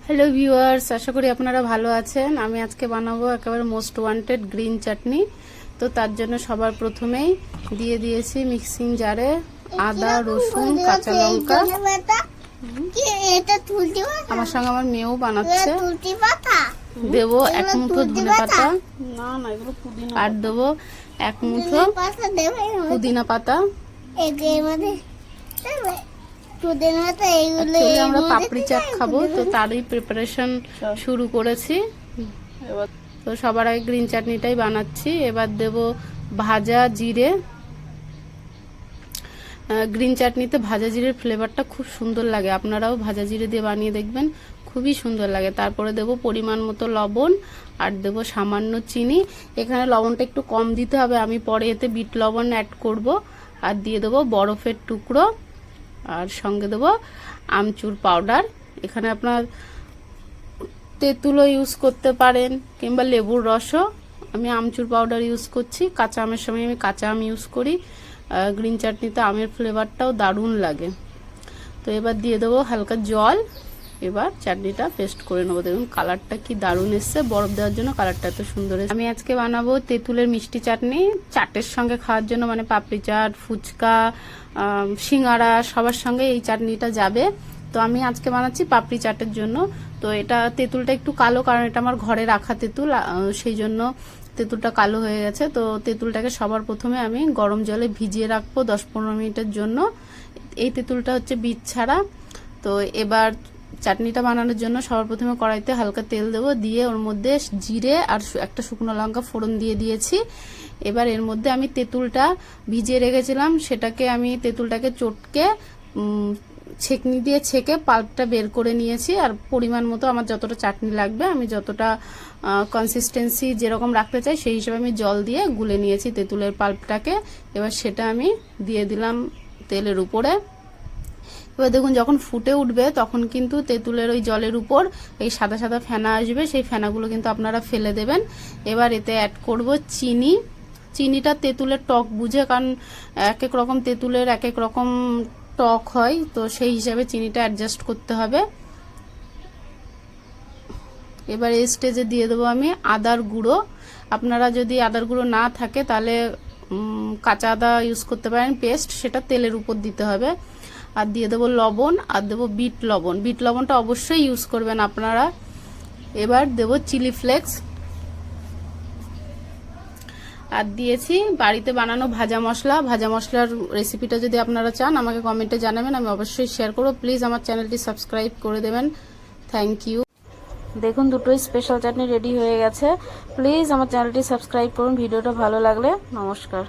Hello viewers, আশা করি আপনারা ভালো আছেন। আমি আজকে বানাবো একেবারে মোস্ট ওয়ান্টেড গ্রিন চাটনি। তো তার জন্য সবার প্রথমেই দিয়ে দিয়েছি মিক্সিং জারে আদা, রসুন, কাঁচা লঙ্কা। আমার সঙ্গে আমার মেয়েও বানাচ্ছে। দেবো এক মুঠো ধনে পাতা, আর দেবো এক মুঠো পুদিনা পাতা। আমরা পাপড়ি চাট খাবো, তো তারই প্রিপারেশন শুরু করেছি। তো সবার আগে গ্রিন চাটনিটাই বানাচ্ছি। এবার দেব ভাজা জিরে। গ্রিন চাটনিতে ভাজা জিরের ফ্লেভারটা খুব সুন্দর লাগে, আপনারাও ভাজা জিরে দিয়ে বানিয়ে দেখবেন, খুবই সুন্দর লাগে। তারপরে দেব পরিমাণ মতো লবণ, আর দেব সামান্য চিনি। এখানে লবণটা একটু কম দিতে হবে, আমি পরে এতে বিট লবণ অ্যাড করব। আর দিয়ে দেবো বরফের টুকরো, আর সঙ্গে দেবো আমচুর পাউডার। এখানে আপনার তেঁতুলও ইউজ করতে পারেন কিংবা লেবুর রসও। আমি আমচুর পাউডার ইউজ করছি। কাঁচা আমের সময় আমি কাঁচা আম ইউজ করি। গ্রিন চাটনিতে আমের ফ্লেভারটাও দারুণ লাগে। তো এবার দিয়ে দেবো হালকা জল। এবার চাটনিটা পেস্ট করে নেবো। দেখুন কালারটা কি দারুণ এসছে, বরফ দেওয়ার জন্য কালারটা এত সুন্দর এসছে। আমি আজকে বানাবো তেঁতুলের মিষ্টি চাটনি, চাটের সঙ্গে খাওয়ার জন্য, মানে পাপড়ি চাট, ফুচকা, সিঙ্গারা সবার সঙ্গে এই চাটনিটা যাবে। তো আমি আজকে বানাচ্ছি পাপড়ি চাটের জন্য। তো এটা তেঁতুলটা একটু কালো, কারণ এটা আমার ঘরে রাখা তেঁতুল, সেই জন্য তেঁতুলটা কালো হয়ে গেছে। তো তেঁতুলটাকে সবার প্রথমে আমি গরম জলে ভিজিয়ে রাখবো 10-15 মিনিটের জন্য। এই তেঁতুলটা হচ্ছে বীজ ছাড়া। তো এবার চাটনিটা বানানোর জন্য সবার প্রথমে কড়াইতে হালকা তেল দেবো, দিয়ে ওর মধ্যে জিরে আর একটা শুকনো লঙ্কা ফোড়ন দিয়ে দিয়েছি। এবার এর মধ্যে আমি তেঁতুলটা ভিজিয়ে রেখেছিলাম, সেটাকে আমি তেঁতুলটাকে চটকে ছেঁকনি দিয়ে ছেঁকে পাল্পটা বের করে নিয়েছি। আর পরিমাণ মতো আমার যতটা চাটনি লাগবে, আমি যতটা কনসিস্টেন্সি যেরকম রাখতে চাই সেই হিসেবে আমি জল দিয়ে গুলে নিয়েছি তেঁতুলের পাল্পটাকে। এবার সেটা আমি দিয়ে দিলাম তেলের উপরে। এবার দেখুন যখন ফুটে উঠবে তখন কিন্তু তেঁতুলের ওই জলের উপর এই সাদা সাদা ফেনা আসবে, সেই ফেনাগুলো কিন্তু আপনারা ফেলে দেবেন। এবার এতে অ্যাড করব চিনি। চিনিটা তেঁতুলের টক বুঝে, কারণ এক এক রকম তেঁতুলের এক এক রকম টক হয়, তো সেই হিসাবে চিনিটা অ্যাডজাস্ট করতে হবে। এবার এই স্টেজে দিয়ে দেবো আমি আদার গুঁড়ো। আপনারা যদি আদার গুঁড়ো না থাকে তাহলে কাঁচা আদা ইউজ করতে পারেন পেস্ট, সেটা তেলের উপর দিতে হবে। আর দিয়ে দেবো লবণ, আর দেবো বিট লবণ। বিট লবণটা অবশ্যই ইউজ করবেন আপনারা। এবার দেবো চিলি ফ্লেক্স, আর দিয়েছি বাড়িতে বানানো ভাজা মশলা। ভাজা মশলার রেসিপিটা যদি আপনারা চান আমাকে কমেন্টে জানাবেন, আমি অবশ্যই শেয়ার করবো। প্লিজ আমার চ্যানেলটি সাবস্ক্রাইব করে দেবেন। Thank you. দেখুন দুটোই স্পেশাল চাটনি রেডি হয়ে গেছে। প্লিজ আমার চ্যানেলটি সাবস্ক্রাইব করুন ভিডিওটা ভালো লাগলে। নমস্কার।